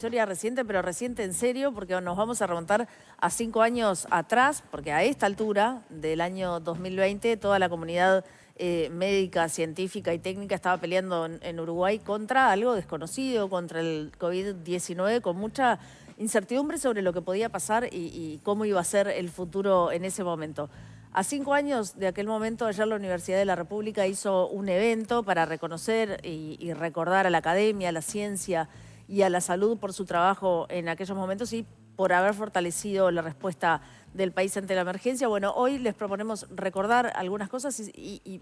Historia reciente, pero reciente en serio, porque nos vamos a remontar a 5 años atrás, porque a esta altura del año 2020 toda la comunidad médica, científica y técnica estaba peleando en Uruguay contra algo desconocido, contra el COVID-19, con mucha incertidumbre sobre lo que podía pasar y cómo iba a ser el futuro en ese momento. A 5 años de aquel momento, ayer la Universidad de la República hizo un evento para reconocer y recordar a la academia, a la ciencia y a la salud por su trabajo en aquellos momentos y por haber fortalecido la respuesta del país ante la emergencia. Bueno, hoy les proponemos recordar algunas cosas y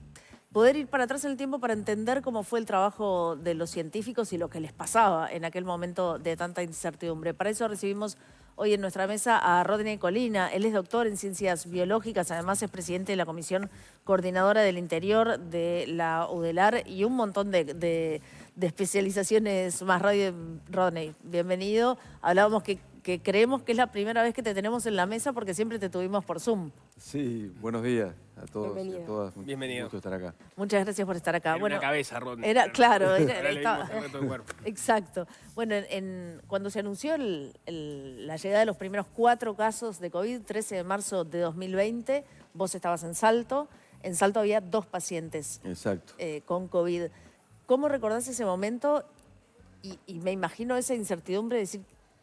poder ir para atrás en el tiempo para entender cómo fue el trabajo de los científicos y lo que les pasaba en aquel momento de tanta incertidumbre. Para eso recibimos hoy en nuestra mesa a Rodney Colina. Él es doctor en ciencias biológicas, además es presidente de la Comisión Coordinadora del Interior de la UDELAR y un montón de especializaciones más. Rodney, bienvenido. Hablábamos que creemos que es la primera vez que te tenemos en la mesa porque siempre te tuvimos por Zoom. Sí, buenos días a todos y a todas. Bienvenido. Un gusto estar acá. Muchas gracias por estar acá. Era una cabeza, Rodney. Claro. Ahora le dimos el resto del cuerpo. Exacto. Bueno, cuando se anunció la llegada de los primeros 4 casos de COVID, 13 de marzo de 2020, vos estabas en Salto. En Salto había 2 pacientes. Exacto. Con COVID. ¿Cómo recordás ese momento? Y me imagino esa incertidumbre de decir,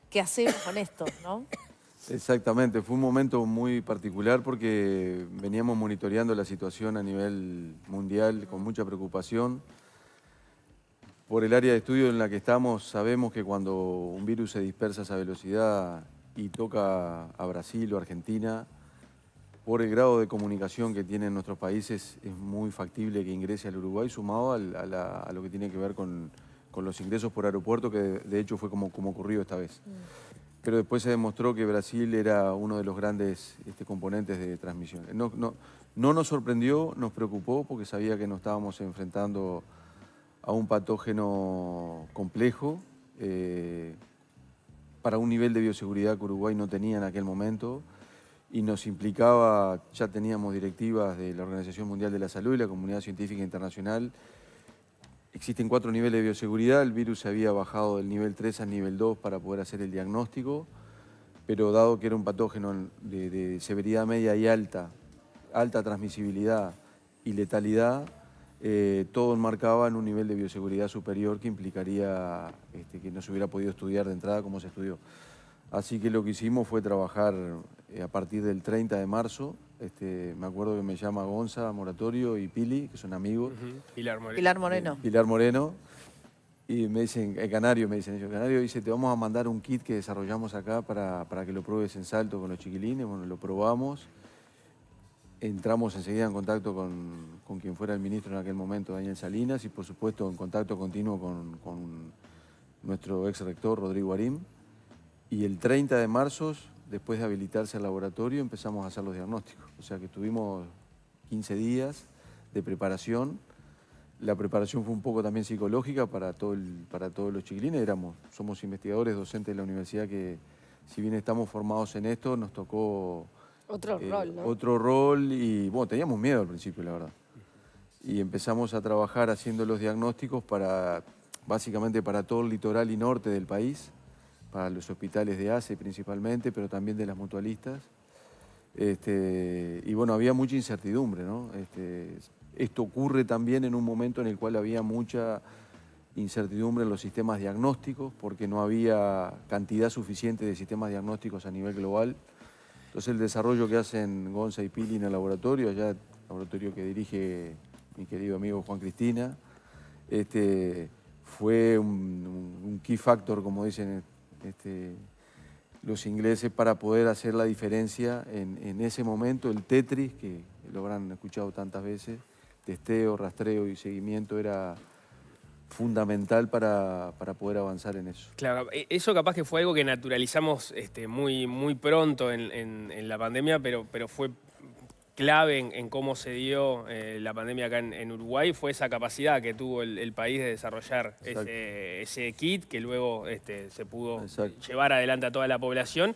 ¿qué hacemos con esto, no? Exactamente, fue un momento muy particular porque veníamos monitoreando la situación a nivel mundial con mucha preocupación. Por el área de estudio en la que estamos, sabemos que cuando un virus se dispersa a esa velocidad y toca a Brasil o Argentina, por el grado de comunicación que tienen nuestros países, es muy factible que ingrese al Uruguay, sumado a lo que tiene que ver con los ingresos por aeropuerto, que de hecho fue como ocurrió esta vez. Pero después se demostró que Brasil era uno de los grandes componentes de transmisión. No nos sorprendió, nos preocupó, porque sabía que nos estábamos enfrentando a un patógeno complejo, para un nivel de bioseguridad que Uruguay no tenía en aquel momento, y nos implicaba, ya teníamos directivas de la Organización Mundial de la Salud y la Comunidad Científica Internacional. Existen 4 niveles de bioseguridad, el virus se había bajado del nivel 3 al nivel 2 para poder hacer el diagnóstico, pero dado que era un patógeno de severidad media y alta transmisibilidad y letalidad, todo enmarcaba en un nivel de bioseguridad superior que implicaría que no se hubiera podido estudiar de entrada como se estudió. Así que lo que hicimos fue trabajar a partir del 30 de marzo. Me acuerdo que me llama Gonza Moratorio y Pili, que son amigos. Pilar Moreno. Pilar Moreno. Y me dicen, Canario, me dicen ellos. Canario dice, te vamos a mandar un kit que desarrollamos acá para que lo pruebes en Salto con los chiquilines. Bueno, lo probamos. Entramos enseguida en contacto con quien fuera el ministro en aquel momento, Daniel Salinas, y por supuesto en contacto continuo con nuestro ex rector, Rodrigo Arim. Y el 30 de marzo, después de habilitarse el laboratorio, empezamos a hacer los diagnósticos. O sea que tuvimos 15 días de preparación. La preparación fue un poco también psicológica para todos los chiquilines. Somos investigadores, docentes de la universidad que, si bien estamos formados en esto, nos tocó Otro rol, ¿no? Otro rol y, bueno, teníamos miedo al principio, la verdad. Y empezamos a trabajar haciendo los diagnósticos básicamente para todo el litoral y norte del país, para los hospitales de ACE principalmente, pero también de las mutualistas. Y bueno, había mucha incertidumbre, ¿no? Esto ocurre también en un momento en el cual había mucha incertidumbre en los sistemas diagnósticos, porque no había cantidad suficiente de sistemas diagnósticos a nivel global. Entonces el desarrollo que hacen Gonza y Pili en el laboratorio, allá el laboratorio que dirige mi querido amigo Juan Cristina, fue un key factor, como dicen los ingleses, para poder hacer la diferencia en ese momento. El Tetris, que lo habrán escuchado tantas veces, testeo, rastreo y seguimiento, era fundamental para poder avanzar en eso. Claro, eso capaz que fue algo que naturalizamos muy pronto en la pandemia, pero fue clave en cómo se dio la pandemia acá en Uruguay. Fue esa capacidad que tuvo el país de desarrollar ese kit que luego se pudo llevar adelante a toda la población.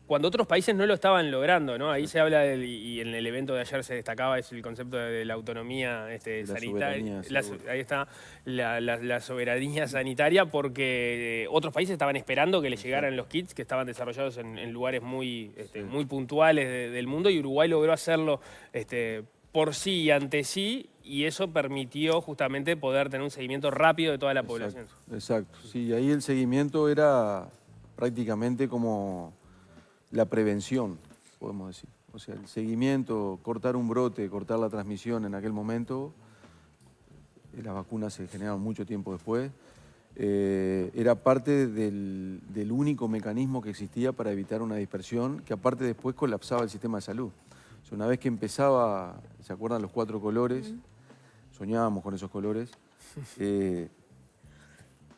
cuando otros países no lo estaban logrando, ¿no? Ahí se habla y en el evento de ayer se destacaba es el concepto de la autonomía la sanitaria. soberanía, seguro. Ahí está la soberanía sanitaria, porque otros países estaban esperando que les llegaran los kits que estaban desarrollados en lugares muy, muy puntuales del mundo, y Uruguay logró hacerlo por sí y ante sí, y eso permitió justamente poder tener un seguimiento rápido de toda la población. Exacto, sí, ahí el seguimiento era prácticamente como la prevención, podemos decir. O sea, el seguimiento, cortar un brote, cortar la transmisión en aquel momento, las vacunas se generaron mucho tiempo después, era parte del único mecanismo que existía para evitar una dispersión, que aparte después colapsaba el sistema de salud. O sea, una vez que empezaba, ¿se acuerdan los 4 colores? Soñábamos con esos colores.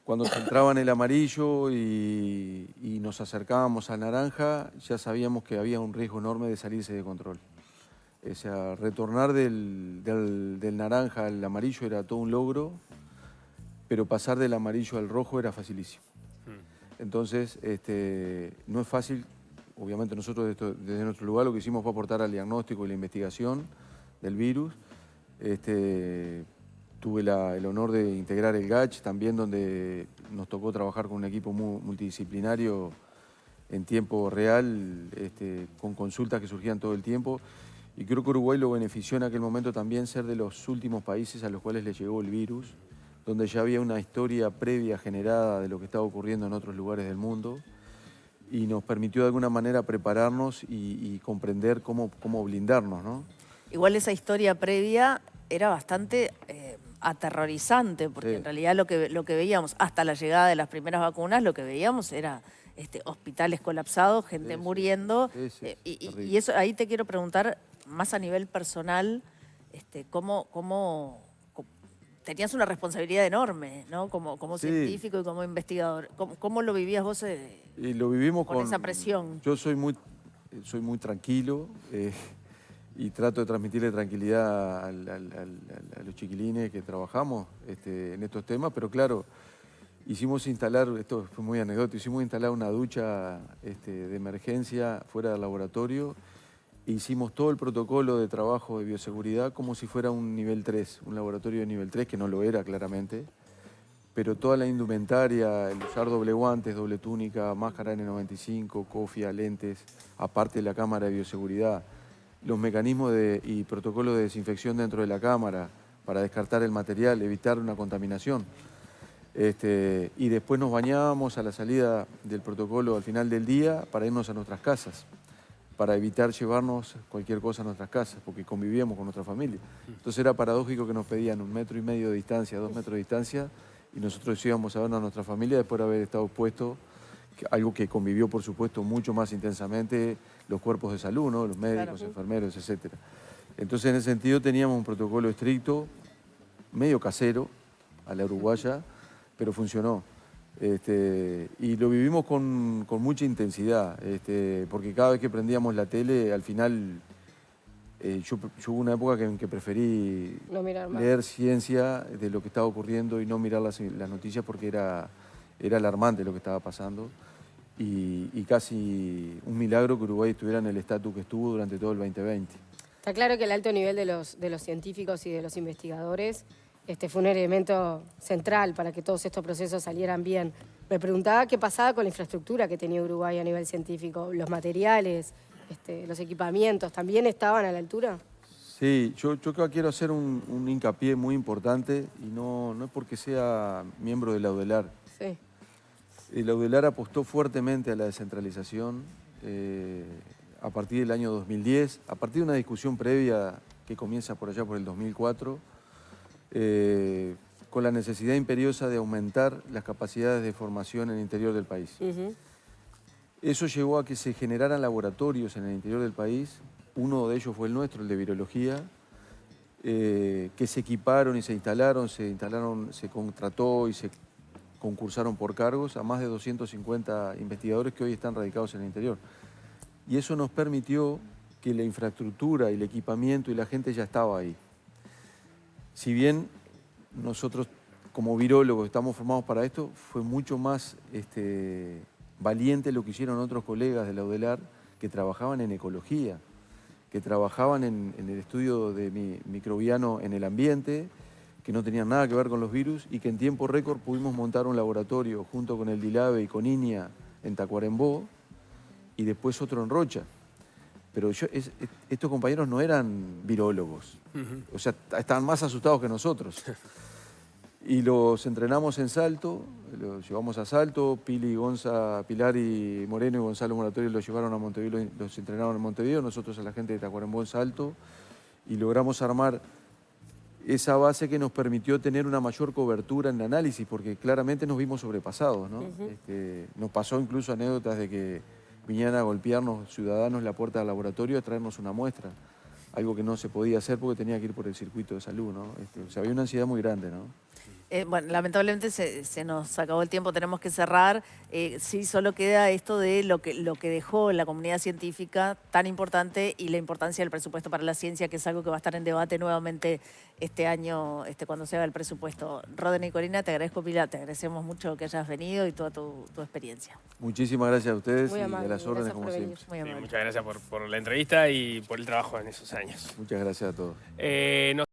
Cuando se entraba en el amarillo y nos acercábamos al naranja, ya sabíamos que había un riesgo enorme de salirse de control. O sea, retornar del naranja al amarillo era todo un logro, pero pasar del amarillo al rojo era facilísimo. Entonces, no es fácil. Obviamente nosotros desde nuestro lugar lo que hicimos fue aportar al diagnóstico y la investigación del virus. Tuve el honor de integrar el GACH también, donde nos tocó trabajar con un equipo multidisciplinario en tiempo real, con consultas que surgían todo el tiempo. Y creo que Uruguay lo benefició en aquel momento también ser de los últimos países a los cuales le llegó el virus, donde ya había una historia previa generada de lo que estaba ocurriendo en otros lugares del mundo, y nos permitió de alguna manera prepararnos y comprender cómo blindarnos, ¿no? Igual esa historia previa era bastante aterrorizante, porque en realidad lo que veíamos hasta la llegada de las primeras vacunas, lo que veíamos era hospitales colapsados, gente muriendo. Y eso, ahí te quiero preguntar, más a nivel personal, ¿cómo tenías una responsabilidad enorme, ¿no? Como científico y como investigador? ¿Cómo lo vivías vos y lo vivimos con esa presión? Yo soy muy tranquilo, y trato de transmitirle tranquilidad a los chiquilines que trabajamos en estos temas, pero claro, hicimos instalar, esto fue muy anecdótico, hicimos instalar una ducha de emergencia fuera del laboratorio, e hicimos todo el protocolo de trabajo de bioseguridad como si fuera un nivel 3, un laboratorio de nivel 3, que no lo era claramente, pero toda la indumentaria, el usar doble guantes, doble túnica, máscara N95, cofia, lentes, aparte de la cámara de bioseguridad, los mecanismos y protocolos de desinfección dentro de la cámara para descartar el material, evitar una contaminación. Y después nos bañábamos a la salida del protocolo al final del día para irnos a nuestras casas, para evitar llevarnos cualquier cosa a nuestras casas, porque convivíamos con nuestra familia. Entonces era paradójico que nos pedían 1,5 metros de distancia, 2 metros de distancia, y nosotros íbamos a vernos a nuestra familia después de haber estado expuestos, algo que convivió, por supuesto, mucho más intensamente los cuerpos de salud, ¿no? Los médicos, enfermeros, etc. Entonces, en ese sentido, teníamos un protocolo estricto, medio casero, a la uruguaya, pero funcionó. Y lo vivimos con mucha intensidad, porque cada vez que prendíamos la tele, al final, yo hubo una época en que preferí leer ciencia de lo que estaba ocurriendo y no mirar las noticias, porque era alarmante lo que estaba pasando. Y casi un milagro que Uruguay estuviera en el estatus que estuvo durante todo el 2020. Está claro que el alto nivel de los científicos y de los investigadores fue un elemento central para que todos estos procesos salieran bien. Me preguntaba qué pasaba con la infraestructura que tenía Uruguay a nivel científico, los materiales, los equipamientos, ¿también estaban a la altura? Sí, yo quiero hacer un hincapié muy importante, y no es porque sea miembro de la UDELAR. Sí. La UDELAR apostó fuertemente a la descentralización a partir del año 2010, a partir de una discusión previa que comienza por allá por el 2004, con la necesidad imperiosa de aumentar las capacidades de formación en el interior del país. Eso llevó a que se generaran laboratorios en el interior del país. Uno de ellos fue el nuestro, el de virología, que se equiparon y se instalaron, se contrató y se concursaron por cargos a más de 250 investigadores que hoy están radicados en el interior. Y eso nos permitió que la infraestructura y el equipamiento y la gente ya estaba ahí. Si bien nosotros como virólogos estamos formados para esto, fue mucho más valiente lo que hicieron otros colegas de la UDELAR, que trabajaban en ecología, que trabajaban en el estudio de microbiano en el ambiente, que no tenían nada que ver con los virus y que en tiempo récord pudimos montar un laboratorio junto con el DILABE y con INIA en Tacuarembó y después otro en Rocha. Pero estos compañeros no eran virólogos, o sea, estaban más asustados que nosotros. Y los entrenamos en Salto, los llevamos a Salto, Pilar y Moreno y Gonzalo Moratorio los llevaron a Montevideo, los entrenaron en Montevideo, nosotros a la gente de Tacuarembó en Salto, y logramos armar esa base que nos permitió tener una mayor cobertura en el análisis, porque claramente nos vimos sobrepasados, ¿no? Nos pasó incluso anécdotas de que vinieran a golpearnos ciudadanos la puerta del laboratorio a traernos una muestra, algo que no se podía hacer porque tenía que ir por el circuito de salud, ¿no? O sea, había una ansiedad muy grande, ¿no? Bueno, lamentablemente se nos acabó el tiempo, tenemos que cerrar. Sí, solo queda esto de lo que dejó la comunidad científica tan importante y la importancia del presupuesto para la ciencia, que es algo que va a estar en debate nuevamente este año cuando se haga el presupuesto. Rodney y Corina, te agradezco, Pilar, te agradecemos mucho que hayas venido y toda tu experiencia. Muchísimas gracias a ustedes Muy y amable, a las órdenes gracias como por venir. siempre. Muy Sí, amable. muchas gracias por la entrevista y por el trabajo en esos años. Muchas gracias a todos.